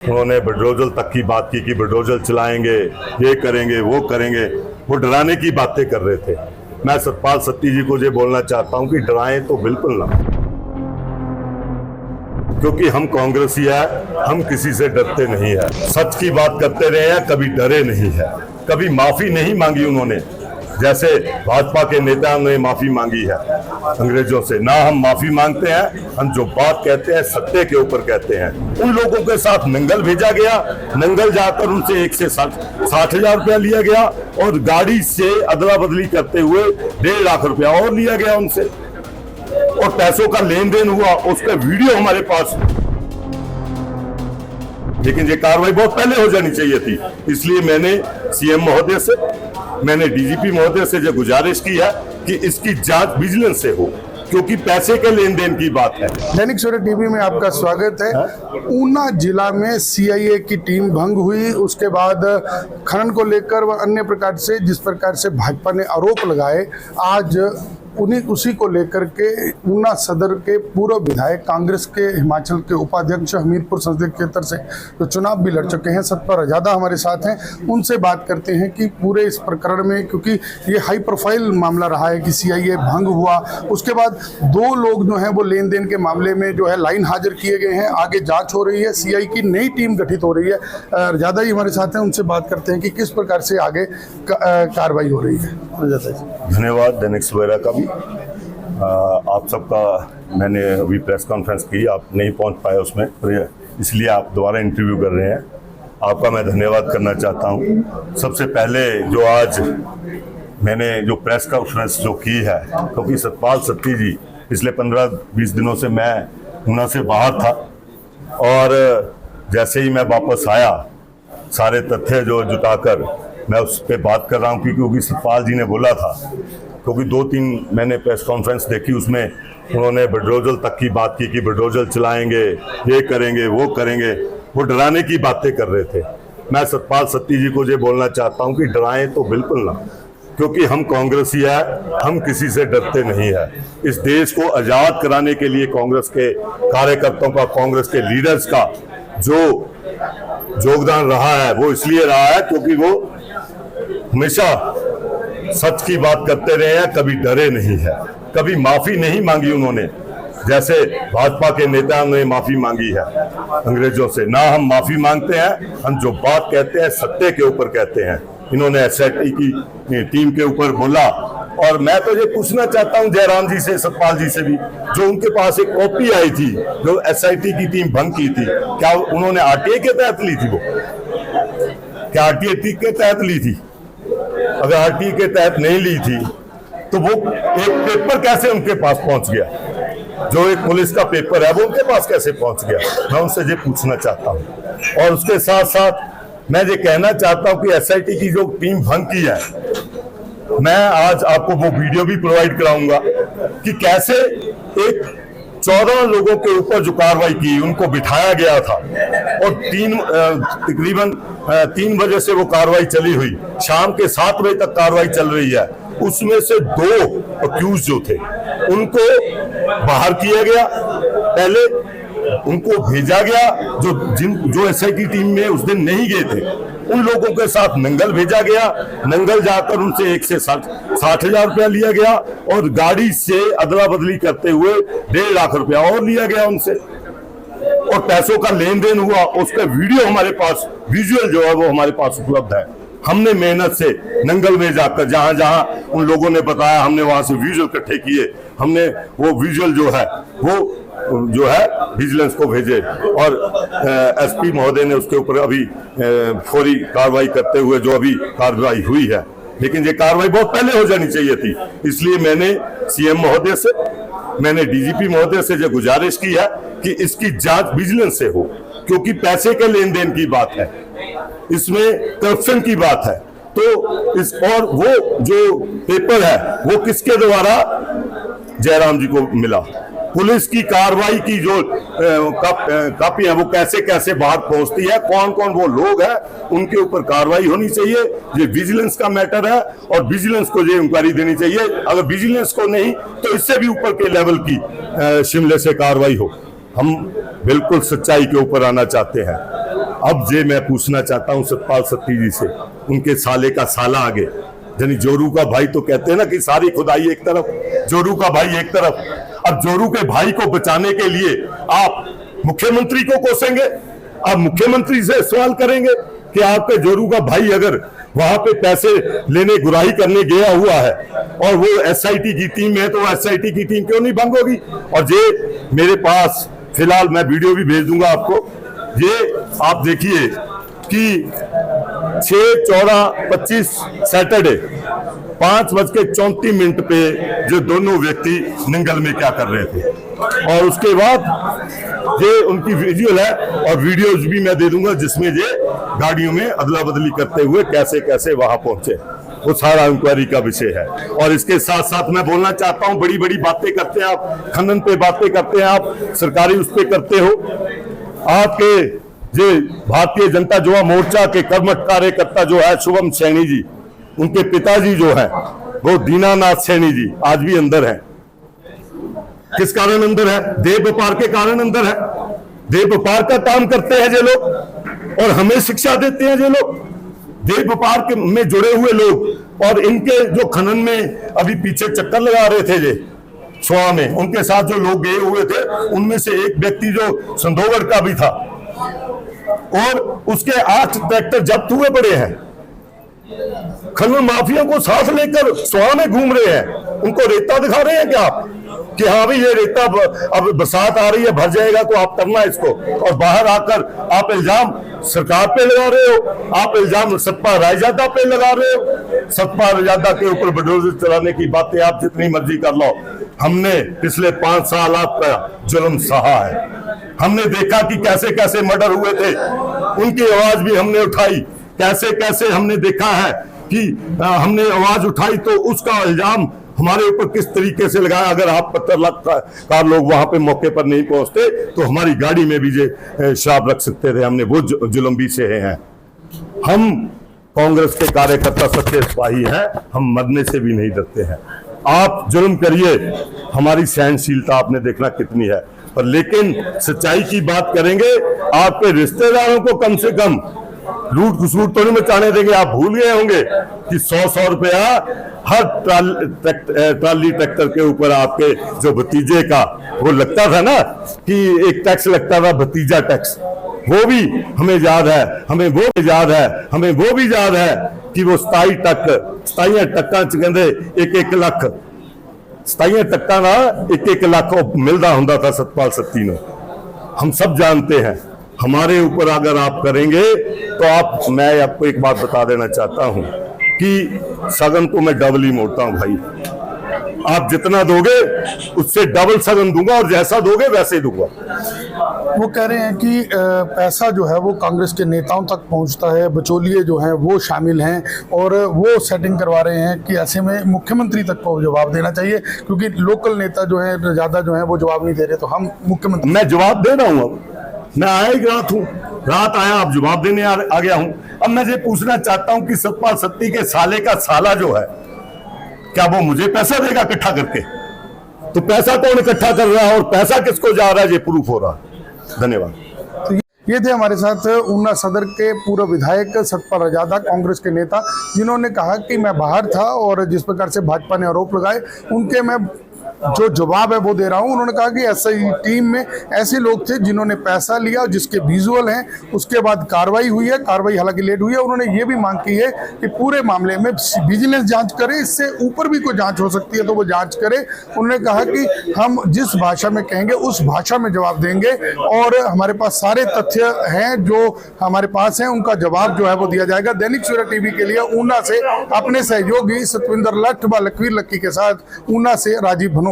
उन्होंने बुलडोजर तक की बात की कि बुलडोजर चलाएंगे, ये करेंगे, वो करेंगे। वो डराने की बातें कर रहे थे। मैं सतपाल सत्ती जी को ये बोलना चाहता हूं कि डराएं तो बिल्कुल ना, क्योंकि हम कांग्रेसी है, हम किसी से डरते नहीं है। सच की बात करते रहे हैं, कभी डरे नहीं है, कभी माफी नहीं मांगी उन्होंने। जैसे भाजपा के नेताओं ने माफी मांगी है अंग्रेजों से, ना हम माफी मांगते हैं। हम जो बात कहते हैं सत्य के ऊपर कहते हैं। उन लोगों के साथ नंगल भेजा गया, नंगल जाकर उनसे 1 से 60,000 रुपया लिया गया और गाड़ी से अदला बदली करते हुए 1.5 लाख रुपया और लिया गया उनसे, और पैसों का लेन देन हुआ, उसका वीडियो हमारे पास। लेकिन ये कार्रवाई बहुत पहले हो जानी चाहिए थी। इसलिए मैंने सीएम महोदय से, मैंने डीजीपी महोदय से जो गुजारिश की है कि इसकी जांच विजिलेंस से हो, क्योंकि पैसे के लेन देन की बात है। दैनिक सवेरा टीवी में आपका स्वागत है। ऊना जिला में सीआईए की टीम भंग हुई, उसके बाद खनन को लेकर व अन्य प्रकार से जिस प्रकार से भाजपा ने आरोप लगाए, आज उसी को लेकर के ऊना सदर के पूर्व विधायक, कांग्रेस के हिमाचल के उपाध्यक्ष, हमीरपुर संसदीय क्षेत्र से जो चुनाव भी लड़ चुके हैं, सतपाल रजादा हमारे साथ हैं। उनसे बात करते हैं कि पूरे इस प्रकरण में, क्योंकि ये हाई प्रोफाइल मामला रहा है कि सीआईए भंग हुआ, उसके बाद 2 लोग जो हैं वो लेन देन के मामले में जो है लाइन हाजिर किए गए हैं, आगे जाँच हो रही है, सीआई की नई टीम गठित हो रही है। रजादा जी हमारे साथ हैं, उनसे बात करते हैं कि किस प्रकार से आगे कार्रवाई हो रही है। धन्यवाद दैनिक सवेरा का भी। आप सबका, मैंने अभी प्रेस कॉन्फ्रेंस की, आप नहीं पहुंच पाए उसमें, इसलिए आप दोबारा इंटरव्यू कर रहे हैं। आपका मैं धन्यवाद करना चाहता हूं। सबसे पहले जो आज मैंने जो प्रेस कॉन्फ्रेंस जो की है, क्योंकि सतपाल सत्ती जी पिछले 15-20 दिनों से मैं ऊना से बाहर था, और जैसे ही मैं वापस आया, सारे तथ्य जो जुटाकर मैं उस पर बात कर रहा हूँ, क्योंकि सतपाल जी ने बोला था, क्योंकि 2-3 मैंने प्रेस कॉन्फ्रेंस देखी, उसमें उन्होंने बुलडोजर तक की बात की कि बुलडोजर चलाएंगे, ये करेंगे, वो करेंगे। वो डराने की बातें कर रहे थे। मैं सतपाल सत्ती जी को ये बोलना चाहता हूँ कि डराएं तो बिल्कुल ना, क्योंकि हम कांग्रेसी है, हम किसी से डरते नहीं है। इस देश को आज़ाद कराने के लिए कांग्रेस के कार्यकर्ताओं का, कांग्रेस के लीडर्स का जो योगदान रहा है, वो इसलिए रहा है क्योंकि वो हमेशा सच की बात करते रहे हैं, कभी डरे नहीं है, कभी माफी नहीं मांगी उन्होंने। जैसे भाजपा के नेताओं ने माफी मांगी है अंग्रेजों से, ना हम माफी मांगते हैं। हम जो बात कहते हैं सत्य के ऊपर कहते हैं। इन्होंने एसआईटी की टीम के ऊपर बोला, और मैं तो ये पूछना चाहता हूं जयराम जी से, सतपाल जी से भी, जो उनके पास एक कॉपी आई थी जो एसआईटी की टीम भंग की थी, क्या उन्होंने आरटीआई के तहत ली थी? वो क्या आरटीआई के तहत ली थी? अगर आरटीआई के तहत नहीं ली थी तो वो एक पेपर कैसे उनके पास पहुंच गया? जो एक पुलिस का पेपर है वो उनके पास कैसे पहुंच गया? मैं उनसे ये पूछना चाहता हूं। और उसके साथ साथ मैं ये कहना चाहता हूं कि एसआईटी की जो टीम भंग की है, मैं आज आपको वो वीडियो भी प्रोवाइड कराऊंगा कि कैसे एक 14 लोगों के ऊपर जो कार्रवाई की, उनको बिठाया गया था, और तकरीबन 3 बजे से वो कार्रवाई चली हुई, शाम के 7 बजे तक कार्रवाई चल रही है। उसमें से 2 अक्यूज जो थे उनको बाहर किया गया, पहले उनको भेजा गया जो एसआईटी टीम में उस दिन नहीं गए थे, उन लोगों के साथ नंगल भेजा गया, नंगल जाकर उनसे 1 से 60,000 रुपया लिया गया और गाड़ी से अदला बदली करते हुए 1.5 लाख रुपया और लिया गया उनसे, और पैसों का लेन देन हुआ, उसका वीडियो हमारे पास, विजुअल जो है वो हमारे पास उपलब्ध है। हमने मेहनत से नंगल में जाकर जहां जहां उन लोगों ने बताया, हमने वहां से विजुअल इकट्ठे किए, हमने वो विजुअल जो है विजिलेंस को भेजे, और एसपी महोदय ने उसके ऊपर अभी फौरी कार्रवाई करते हुए जो अभी कार्रवाई हुई है। लेकिन ये कार्रवाई बहुत पहले हो जानी चाहिए थी। इसलिए मैंने सीएम महोदय से, मैंने डीजीपी महोदय से जो गुजारिश की है कि इसकी जांच विजिलेंस से हो, क्योंकि पैसे के लेन देन की बात है, इसमें करप्शन की बात है। तो और वो जो पेपर है वो किसके द्वारा जयराम जी को मिला? पुलिस की कार्रवाई की जो कापी है वो कैसे कैसे बाहर पहुंचती है, कौन कौन वो लोग हैं, उनके ऊपर कार्रवाई होनी चाहिए। ये विजिलेंस का मैटर है और विजिलेंस को ये इंक्वायरी देनी चाहिए। अगर विजिलेंस को नहीं तो इससे भी ऊपर के लेवल की शिमले से कार्रवाई हो। हम बिल्कुल सच्चाई के ऊपर आना चाहते हैं। अब जे मैं पूछना चाहता हूं सतपाल सत्ती जी से, उनके साले का साला आगे, यानी जोरू का भाई तो कहते हैं ना कि सारी खुदाई एक तरफ, जोरू का भाई एक तरफ। अब जोरू के भाई को बचाने के लिए आप मुख्यमंत्री को कोसेंगे, आप मुख्यमंत्री से सवाल करेंगे कि आपके जोरू का भाई अगर वहां पे पैसे लेने गुराही करने गया हुआ है और वो एसआईटी की टीम है, तो एसआईटी की टीम क्यों नहीं भंग होगी? और ये मेरे पास फिलहाल, मैं वीडियो भी भेज दूंगा आपको, ये आप देखिए कि 6/14/25 सैटरडे 5:34 पे जो दोनों व्यक्ति निंगल में क्या कर रहे थे, और उसके बाद ये उनकी विजुअल है और वीडियोज भी मैं दे दूंगा जिसमें ये गाड़ियों में अदला बदली करते हुए कैसे कैसे वहां पहुंचे, वो सारा इंक्वायरी का विषय है। और इसके साथ साथ मैं बोलना चाहता हूं, बड़ी बड़ी बातें करते हैं आप, खनन पे बातें करते हैं आप, सरकारी उस पे करते हो। आपके ये भारतीय जनता युवा मोर्चा के कर्मठ कार्यकर्ता जो है शुभम सैनी जी, उनके पिताजी जो है वो दीनानाथ सैनी जी आज भी अंदर है। किस कारण अंदर है? देह व्यापार के कारण अंदर है। देह व्यापार का काम करते हैं ये लोग और हमें शिक्षा देते हैं ये लोग, देह व्यापार के में जुड़े हुए लोग। और इनके जो खनन में अभी पीछे चक्कर लगा रहे थे ये सोआ में, उनके साथ जो लोग गए हुए थे उनमें से एक व्यक्ति जो संधोगढ़ का भी था, और उसके 8 ट्रैक्टर जब्त हुए पड़े हैं। खनन माफिया को साथ लेकर सोआ में घूम रहे हैं, उनको रेता दिखा रहे हैं क्या आप कि हाँ भाई ये रेता अब बरसात आ रही है भर जाएगा तो आप करना इसको, और बाहर आकर आप इल्जाम सरकार पे लगा रहे हो, आप इल्जाम सतपाल रायजादा पे लगा रहे हो। सतपाल रायजादा के ऊपर बुलडोजर चलाने की बातें आप जितनी मर्जी कर लो, हमने पिछले 5 साल आपका जुल्म सहा है। हमने देखा कि कैसे कैसे मर्डर हुए थे, उनकी आवाज भी हमने उठाई, कैसे कैसे हमने देखा है कि हमने आवाज उठाई तो उसका इल्जाम हमारे ऊपर किस तरीके से लगाया। अगर आप 75 लोग वहां पे मौके पर नहीं पहुंचते तो हमारी गाड़ी में भी ये शराब रख सकते थे, हमने वो जुल्म भी सहे हैं। हम कांग्रेस के कार्यकर्ता सच्चे सिपाही हैं, हम मरने से भी नहीं डरते हैं। आप जुल्म करिए, हमारी सहनशीलता आपने देखना कितनी है, पर लेकिन सच्चाई की बात करेंगे, आपके रिश्तेदारों को कम से कम लूट घुसूट तो नहीं मचाने देंगे। आप भूल गए होंगे कि 100 रुपया हर ट्राली ट्रैक्टर के ऊपर आपके जो भतीजे का वो लगता था ना कि एक टैक्स लगता था, भतीजा टैक्स, वो भी हमें याद है, हमें वो भी याद है, हमें वो भी याद है कि वो 27 टक्का कहते 1-1 लाख 27 टक्का ना 1-1 लाख मिलता होंदा था सतपाल सत्ती ने। हम सब जानते हैं। हमारे ऊपर अगर आप करेंगे तो आप, मैं आपको एक बात बता देना चाहता हूं कि सगन तो मैं डबल ही मोड़ता हूं भाई। आप जितना दोगे उससे डबल सगन दूंगा और जैसा दोगे वैसे ही दूंगा। वो कह रहे हैं कि पैसा जो है वो कांग्रेस के नेताओं तक पहुंचता है, बचौलिए जो हैं वो शामिल हैं और वो सेटिंग करवा रहे हैं कि ऐसे में मुख्यमंत्री तक को जवाब देना चाहिए, क्योंकि लोकल नेता जो है ज़्यादा जो है वो जवाब नहीं दे रहे, तो हम मुख्यमंत्री। मैं जवाब दे रहा हूँ, अब मैं आया ही रात हूँ, रात आया, अब जवाब देने आ गया हूँ। अब मैं ये पूछना चाहता हूँ कि सतपाल सत्ती के साले का साला जो है, क्या वो मुझे पैसा देगा इकट्ठा करके? तो पैसा कौन इकट्ठा कर रहा है और पैसा किसको जा रहा है, ये प्रूफ हो रहा है। धन्यवाद। तो ये थे हमारे साथ ऊना सदर के पूर्व विधायक सतपाल रायजादा, कांग्रेस के नेता, जिन्होंने कहा कि मैं बाहर था और जिस प्रकार से भाजपा ने आरोप लगाए उनके मैं जो जवाब है वो दे रहा हूं। उन्होंने कहा कि एसआई टीम में ऐसे लोग थे जिन्होंने पैसा लिया, जिसके विजुअल हैं, उसके बाद कार्रवाई हुई है, कार्रवाई हालांकि लेट हुई है। उन्होंने ये भी मांग की है कि पूरे मामले में विजिलेंस जांच करे, इससे ऊपर भी कोई जांच हो सकती है तो वो जांच करे। उन्होंने कहा कि हम जिस भाषा में कहेंगे उस भाषा में जवाब देंगे और हमारे पास सारे तथ्य हैं जो हमारे पास हैं, उनका जवाब जो है वो दिया जाएगा। दैनिक सवेरा टीवी के लिए ऊना से अपने सहयोगी सतविंदर लठ व लखवीर लक्की के साथ ऊना से राजीव भनोट।